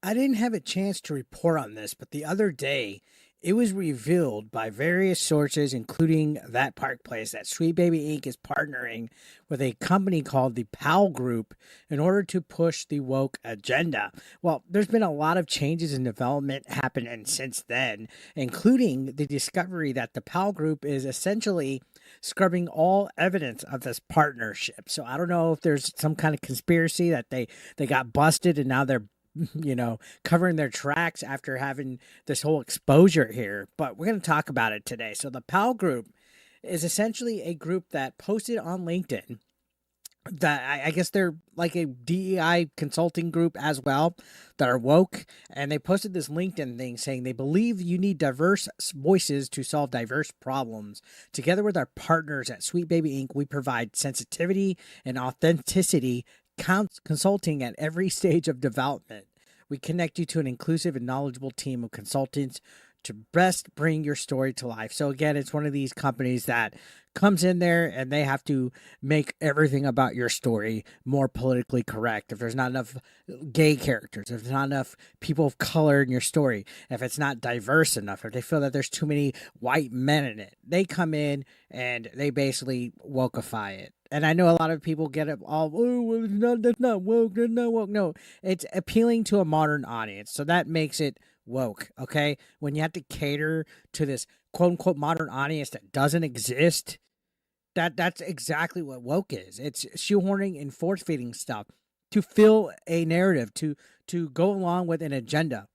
I didn't have a chance to report on this, but the other day it was revealed by various sources, including that Park Place, that Sweet Baby Inc. is partnering with a company called the Powell Group in order to push the woke agenda. Well, there's been a lot of changes in development happening since then, including the discovery that the Powell Group is essentially scrubbing all evidence of this partnership. So I don't know if there's some kind of conspiracy that they got busted and now they're covering their tracks after having this whole exposure here. But we're going to talk about it today. So, the Powell Group is essentially a group that posted on LinkedIn that I guess they're like a DEI consulting group as well that are woke. And they posted this LinkedIn thing saying they believe you need diverse voices to solve diverse problems. Together with our partners at Sweet Baby Inc., we provide sensitivity and authenticity consulting at every stage of development. We connect you to an inclusive and knowledgeable team of consultants to best bring your story to life. So again, it's one of these companies that comes in there and they have to make everything about your story more politically correct. If there's not enough gay characters, if there's not enough people of color in your story, if it's not diverse enough, if they feel that there's too many white men in it, they come in and they basically wokeify it. And I know a lot of people get it all, oh, well, it's not, that's not woke, that's not woke. No, it's appealing to a modern audience. So that makes it woke, okay? When you have to cater to this quote unquote modern audience that doesn't exist, that's exactly what woke is. It's shoehorning and force feeding stuff to fill a narrative, to go along with an agenda.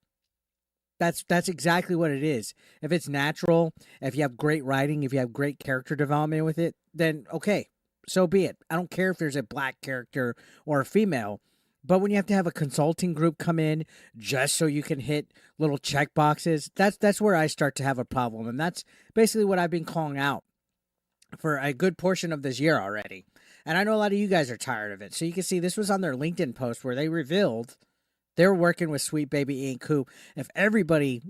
That's exactly what it is. If it's natural, if you have great writing, if you have great character development with it, then okay, so be it. I don't care if there's a black character or a female. But when you have to have a consulting group come in just so you can hit little check boxes, that's where I start to have a problem. And that's basically what I've been calling out for a good portion of this year already. And I know a lot of you guys are tired of it. So you can see this was on their LinkedIn post where they revealed they're working with Sweet Baby Inc. Who, if everybody,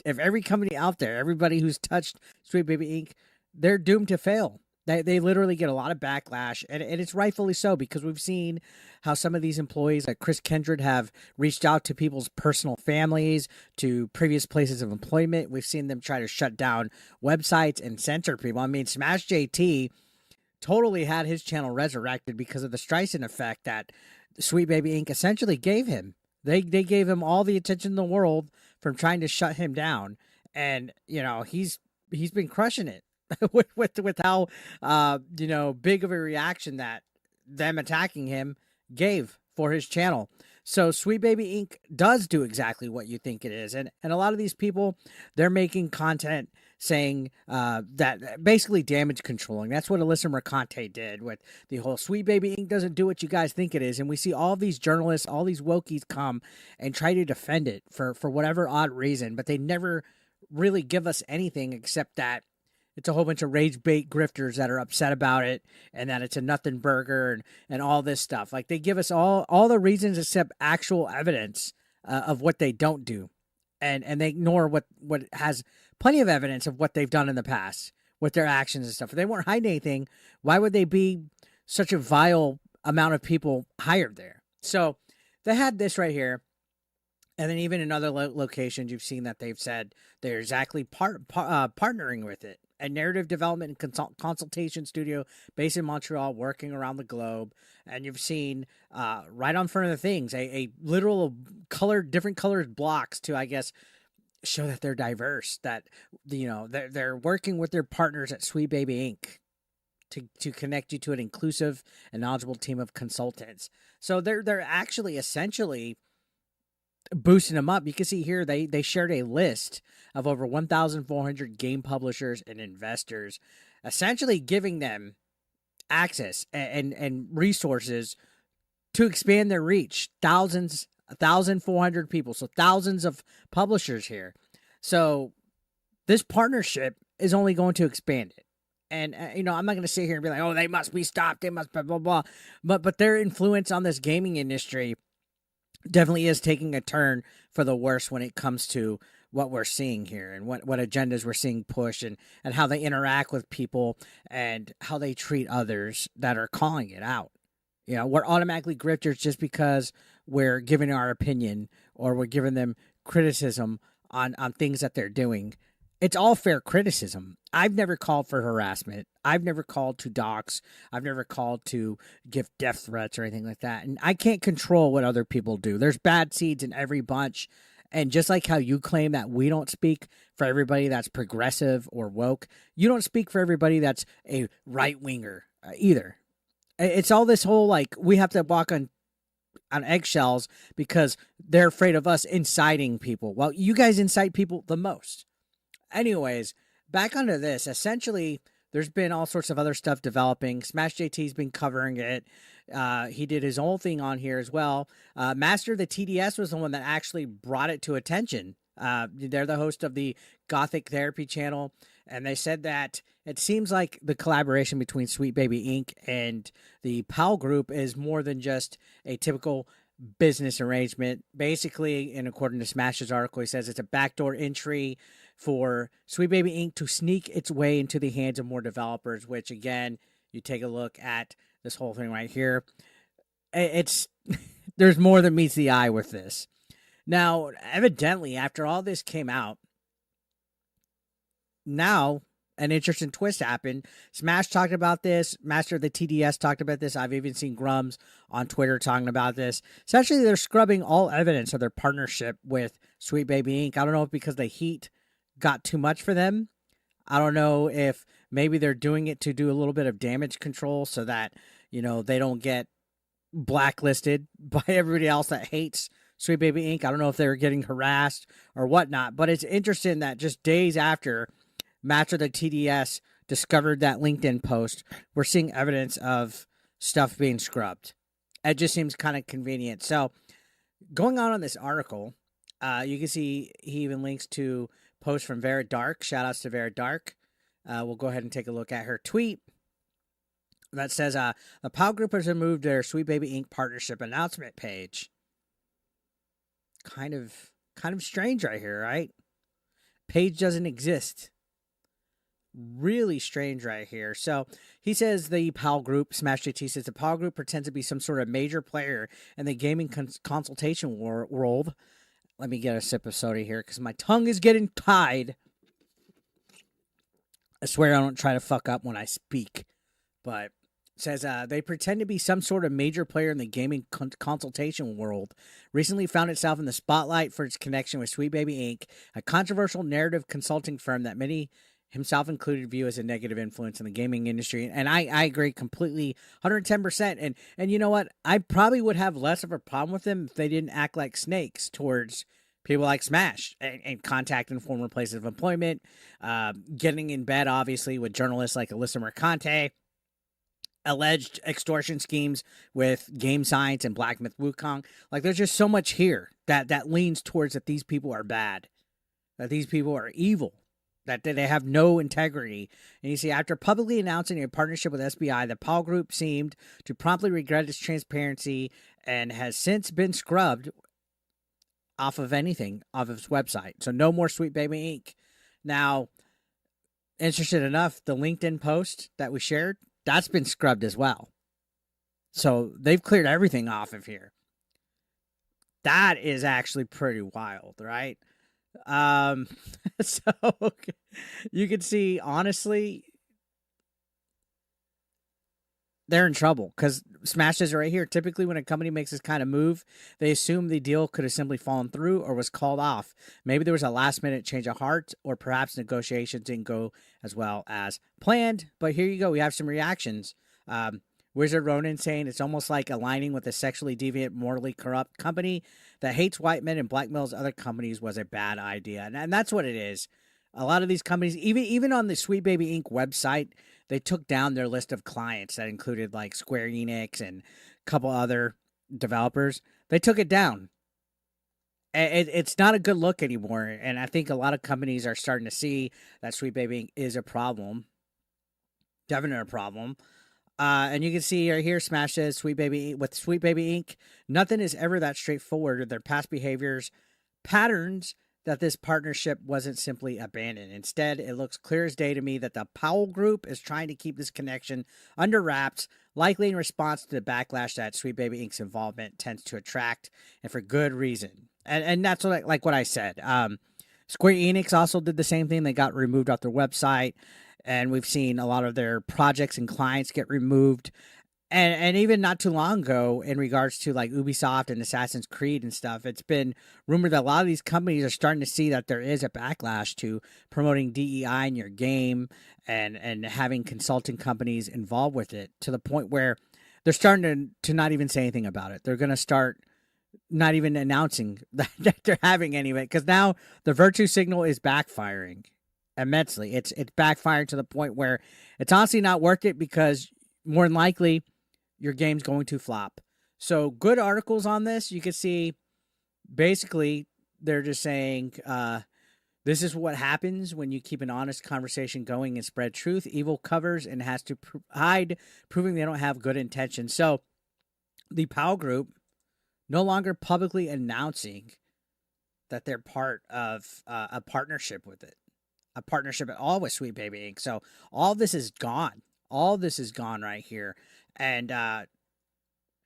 if every company out there, everybody who's touched Sweet Baby Inc., they're doomed to fail. They literally get a lot of backlash, and it's rightfully so because we've seen how some of these employees, like Chris Kendrick, have reached out to people's personal families, to previous places of employment. We've seen them try to shut down websites and censor people. I mean, Smash JT totally had his channel resurrected because of the Streisand effect that Sweet Baby Inc. essentially gave him. They gave him all the attention in the world from trying to shut him down, and he's been crushing it with how big of a reaction that them attacking him gave for his channel. So Sweet Baby Inc. does do exactly what you think it is. And a lot of these people, they're making content saying that basically damage controlling. That's what Alyssa Mercante did with the whole Sweet Baby Inc. doesn't do what you guys think it is. And we see all these journalists, all these wokies come and try to defend it for whatever odd reason, but they never really give us anything except that it's a whole bunch of rage bait grifters that are upset about it and that it's a nothing burger and all this stuff. Like they give us all the reasons except actual evidence of what they don't do. And they ignore what has plenty of evidence of what they've done in the past with their actions and stuff. If they weren't hiding anything, why would they be such a vile amount of people hired there? So they had this right here. And then even in other locations, you've seen that they've said they're exactly partnering with it. A narrative development and consultation studio based in Montreal, working around the globe. And you've seen right on front of the things a literal different colored blocks to, I guess, show that they're diverse. That they're working with their partners at Sweet Baby Inc. to connect you to an inclusive and knowledgeable team of consultants. So they're actually essentially boosting them up. You can see here they shared a list of over 1,400 game publishers and investors, essentially giving them access and resources to expand their reach. 1,400 people, so thousands of publishers here. So this partnership is only going to expand it. And I'm not going to sit here and be like, oh, they must be stopped, they must blah blah blah. But their influence on this gaming industry definitely is taking a turn for the worse when it comes to what we're seeing here and what agendas we're seeing push and how they interact with people and how they treat others that are calling it out. We're automatically grifters just because we're giving our opinion or we're giving them criticism on things that they're doing. It's all fair criticism. I've never called for harassment. I've never called to dox. I've never called to give death threats or anything like that. And I can't control what other people do. There's bad seeds in every bunch. And just like how you claim that we don't speak for everybody that's progressive or woke, you don't speak for everybody that's a right winger either. It's all this whole like we have to walk on eggshells because they're afraid of us inciting people. Well, you guys incite people the most. Anyways, back onto this. Essentially, there's been all sorts of other stuff developing. Smash JT's been covering it. He did his own thing on here as well. Master of the TDS was the one that actually brought it to attention. They're the host of the Gothic Therapy channel, and they said that it seems like the collaboration between Sweet Baby Inc. and the Powell Group is more than just a typical business arrangement. Basically, in according to Smash's article, he says it's a backdoor entry for Sweet Baby Inc. to sneak its way into the hands of more developers, which again, you take a look at this whole thing right here. It's there's more than meets the eye with this. Now, evidently, after all this came out, now an interesting twist happened. Smash talked about this. Master of the TDS talked about this. I've even seen Grums on Twitter talking about this. Essentially, they're scrubbing all evidence of their partnership with Sweet Baby Inc. I don't know if because the heat got too much for them. I don't know if maybe they're doing it to do a little bit of damage control so that, you know, they don't get blacklisted by everybody else that hates Sweet Baby Inc. I don't know if they were getting harassed or whatnot, but it's interesting that just days after Master of the TDS discovered that LinkedIn post, we're seeing evidence of stuff being scrubbed. It just seems kind of convenient. So going on this article, you can see he even links to posts from Vera Dark. Shout outs to Vera Dark. We'll go ahead and take a look at her tweet that says, the Powell Group has removed their Sweet Baby Inc. partnership announcement page. Kind of strange right here, right? Page doesn't exist. Really strange right here. So he says the Powell Group, Smash JT says the Powell Group pretends to be some sort of major player in the gaming consultation world. Let me get a sip of soda here because my tongue is getting tied. I swear I don't try to fuck up when I speak. But it says they pretend to be some sort of major player in the gaming consultation world. Recently found itself in the spotlight for its connection with Sweet Baby Inc., a controversial narrative consulting firm that many, himself included, view as a negative influence in the gaming industry. And I agree completely, 110%. And you know what? I probably would have less of a problem with them if they didn't act like snakes towards people like Smash and contacting former places of employment, getting in bed, obviously, with journalists like Alyssa Mercante, alleged extortion schemes with Game Science and Black Myth Wukong. Like, there's just so much here that leans towards that these people are bad, that these people are evil, that they have no integrity. And you see, after publicly announcing a partnership with SBI, the Powell Group seemed to promptly regret its transparency and has since been scrubbed off of anything, off of its website. So no more Sweet Baby Inc. Now, interested enough, the LinkedIn post that we shared, that's been scrubbed as well. So they've cleared everything off of here. That is actually pretty wild, right? So you can see, honestly, they're in trouble because Smash says right here, typically when a company makes this kind of move, they assume the deal could have simply fallen through or was called off. Maybe there was a last minute change of heart or perhaps negotiations didn't go as well as planned. But here you go. We have some reactions. Wizard Ronan saying it's almost like aligning with a sexually deviant, morally corrupt company that hates white men and blackmails other companies was a bad idea. And that's what it is. A lot of these companies, even on the Sweet Baby Inc. website, they took down their list of clients that included like Square Enix and a couple other developers. They took it down. It's not a good look anymore. And I think a lot of companies are starting to see that Sweet Baby Inc. is a problem. Definitely a problem. And you can see right here, Smash says Sweet Baby Inc., nothing is ever that straightforward. Their past behaviors, patterns that this partnership wasn't simply abandoned. Instead, it looks clear as day to me that the Powell Group is trying to keep this connection under wraps, likely in response to the backlash that Sweet Baby Inc.'s involvement tends to attract, and for good reason. And that's what I said. Square Enix also did the same thing. They got removed off their website, and we've seen a lot of their projects and clients get removed. And even not too long ago, in regards to like Ubisoft and Assassin's Creed and stuff, it's been rumored that a lot of these companies are starting to see that there is a backlash to promoting DEI in your game and having consulting companies involved with it, to the point where they're starting to not even say anything about it. They're going to start not even announcing that they're having any of it, because now the virtue signal is backfiring immensely. It's backfiring to the point where it's honestly not worth it, because more than likely your game's going to flop. So good articles on this. You can see basically they're just saying this is what happens when you keep an honest conversation going and spread truth. Evil covers and has to hide, proving they don't have good intentions. So the Powell Group no longer publicly announcing that they're part of a partnership with it, a partnership at all with Sweet Baby Inc. So all this is gone. All this is gone right here. And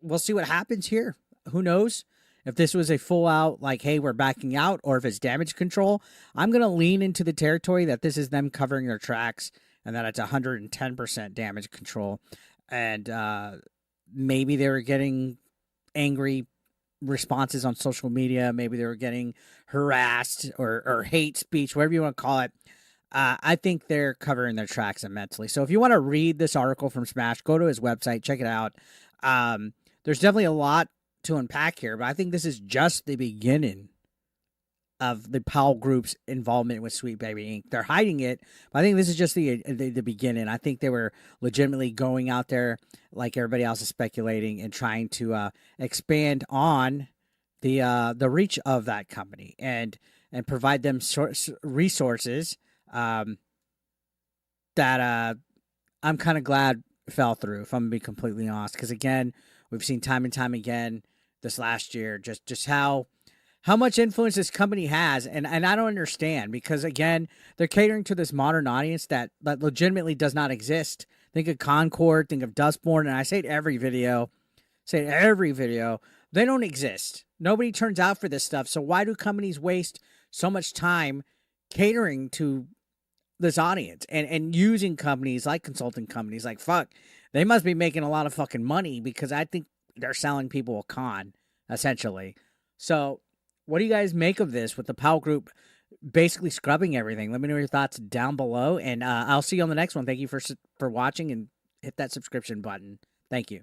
we'll see what happens here. Who knows if this was a full out, like, hey, we're backing out, or if it's damage control. I'm going to lean into the territory that this is them covering their tracks, and that it's 110% damage control. And maybe they were getting angry responses on social media. Maybe they were getting harassed or hate speech, whatever you want to call it. I think they're covering their tracks immensely. So if you want to read this article from Smash, go to his website, check it out. There's definitely a lot to unpack here, but I think this is just the beginning of the Powell Group's involvement with Sweet Baby Inc. They're hiding it, but I think this is just the beginning. I think they were legitimately going out there, like everybody else is speculating, and trying to expand on the reach of that company and provide them resources that I'm kind of glad fell through, if I'm gonna be completely honest. Because again, we've seen time and time again this last year just how much influence this company has, and I don't understand, because again, they're catering to this modern audience that legitimately does not exist. Think of Concord, think of Dustborn, and I say it every video, they don't exist. Nobody turns out for this stuff. So why do companies waste so much time catering to this audience and using companies like consulting companies? Like, fuck, they must be making a lot of fucking money, because I think they're selling people a con, essentially. So what do you guys make of this, with the Powell Group basically scrubbing everything? Let me know your thoughts down below, and I'll see you on the next one. Thank you for watching, and hit that subscription button. Thank you.